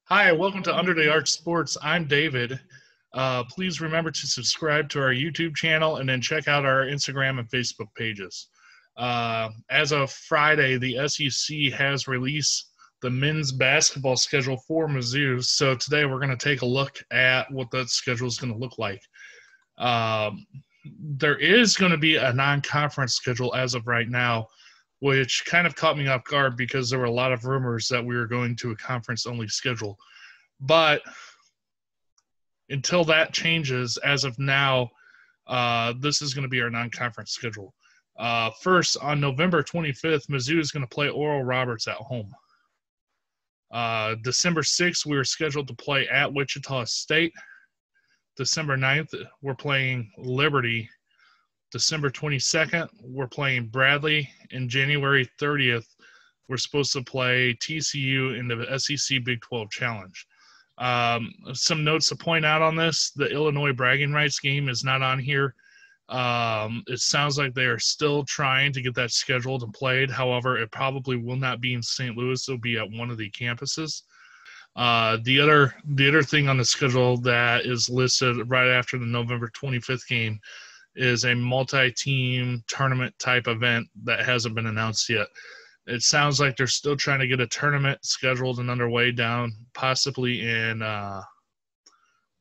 Hi, welcome to Under the Arch Sports. I'm David. Please remember to subscribe to our YouTube channel and then check out our Instagram and Facebook pages. As of Friday, the SEC has released the men's basketball schedule for Mizzou. So today we're going to take a look at what that schedule is going to look like. There is going to be a non-conference schedule as of right now, which kind of caught me off guard because there were a lot of rumors that we were going to a conference-only schedule. But until that changes, as of now, this is going to be our non-conference schedule. First, on November 25th, Mizzou is going to play Oral Roberts at home. December 6th, we were scheduled to play at Wichita State. December 9th, we're playing Liberty. December 22nd, we're playing Bradley. And January 30th, we're supposed to play TCU in the SEC Big 12 Challenge. Some notes to point out on this: the Illinois bragging rights game is not on here. It sounds like they are still trying to get that scheduled and played. However, it probably will not be in St. Louis. It'll be at one of the campuses. The other thing on the schedule that is listed right after the November 25th game is a multi-team tournament type event that hasn't been announced yet. It sounds like they're still trying to get a tournament scheduled and underway down possibly in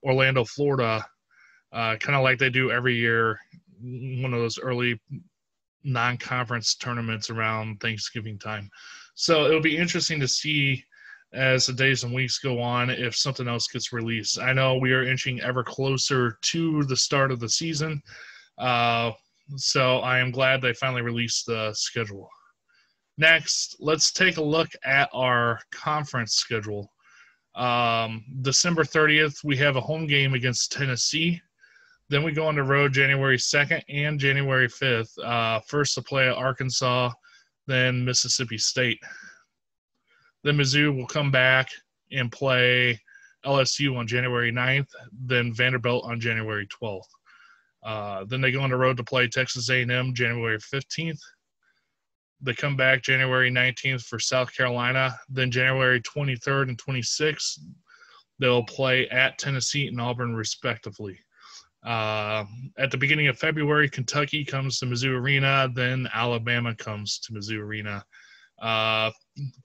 Orlando, Florida, kind of like they do every year, one of those early non-conference tournaments around Thanksgiving time. So it'll be interesting to see as the days and weeks go on if something else gets released. I know we are inching ever closer to the start of the season. So I am glad they finally released the schedule. Next, let's take a look at our conference schedule. December 30th, we have a home game against Tennessee. Then we go on the road January 2nd and January 5th. First to play at Arkansas, then Mississippi State. Then Mizzou will come back and play LSU on January 9th, then Vanderbilt on January 12th. Then they go on the road to play Texas A&M January 15th. They come back January 19th for South Carolina. Then January 23rd and 26th, they'll play at Tennessee and Auburn respectively. At the beginning of February, Kentucky comes to Mizzou Arena. Then Alabama comes to Mizzou Arena.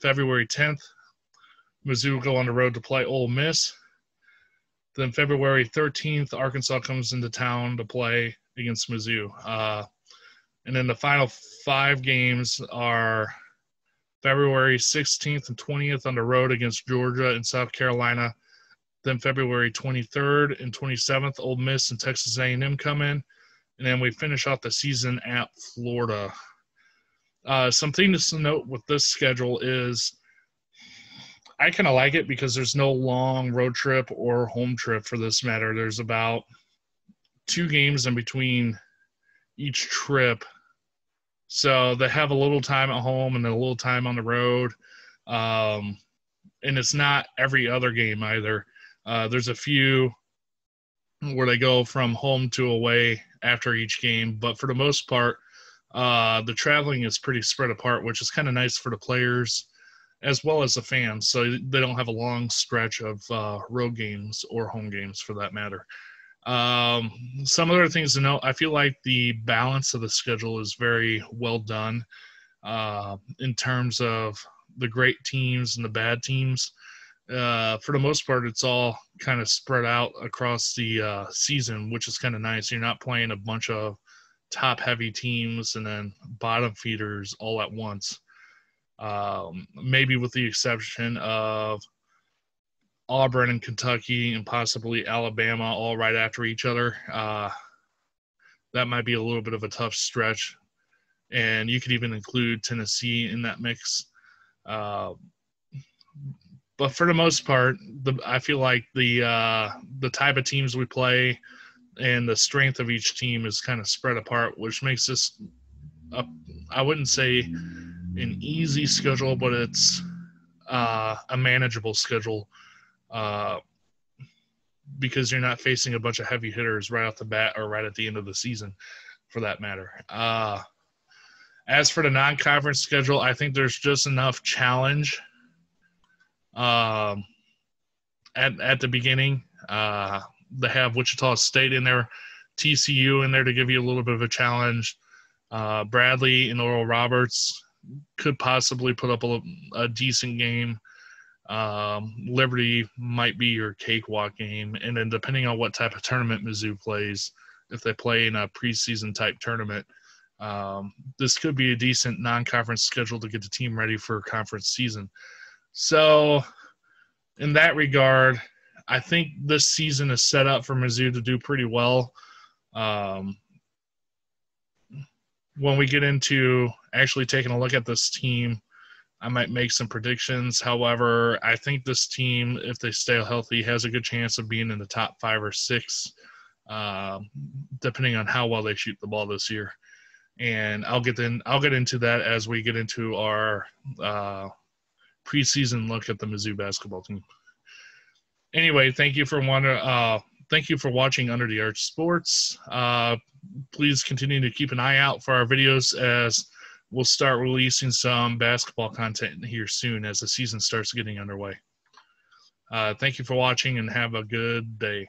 February 10th, Mizzou will go on the road to play Ole Miss. Then February 13th, Arkansas comes into town to play against Mizzou. And then the final 5 games are February 16th and 20th on the road against Georgia and South Carolina. Then February 23rd and 27th, Ole Miss and Texas A&M come in. And then we finish off the season at Florida. Some things to note with this schedule is I kind of like it because there's no long road trip or home trip for this matter. There's about 2 games in between each trip. So they have a little time at home and then a little time on the road. And it's not every other game either. There's a few where they go from home to away after each game. But for the most part, the traveling is pretty spread apart, which is kind of nice for the players as well as the fans. So they don't have a long stretch of road games or home games for that matter. Some other things to note, I feel like the balance of the schedule is very well done in terms of the great teams and the bad teams. For the most part, it's all kind of spread out across the season, which is kind of nice. You're not playing a bunch of top-heavy teams and then bottom feeders all at once. Maybe with the exception of Auburn and Kentucky and possibly Alabama all right after each other. That might be a little bit of a tough stretch. And you could even include Tennessee in that mix. But for the most part, I feel like the type of teams we play and the strength of each team is kind of spread apart, which makes this, I wouldn't say an easy schedule, but it's a manageable schedule. Because you're not facing a bunch of heavy hitters right off the bat or right at the end of the season, for that matter. As for the non-conference schedule, I think there's just enough challenge at the beginning. They have Wichita State in there, TCU in there to give you a little bit of a challenge. Bradley and Oral Roberts could possibly put up a decent game. Liberty might be your cakewalk game. And then depending on what type of tournament Mizzou plays, if they play in a preseason type tournament, this could be a decent non-conference schedule to get the team ready for conference season. So in that regard, I think this season is set up for Mizzou to do pretty well. When we get into actually taking a look at this team, I might make some predictions. However, I think this team, if they stay healthy, has a good chance of being in the top 5 or 6, depending on how well they shoot the ball this year. And I'll get into that as we get into our preseason look at the Mizzou basketball team. Anyway, thank you for watching Under the Arch Sports. Please continue to keep an eye out for our videos as we'll start releasing some basketball content here soon as the season starts getting underway. Thank you for watching and have a good day.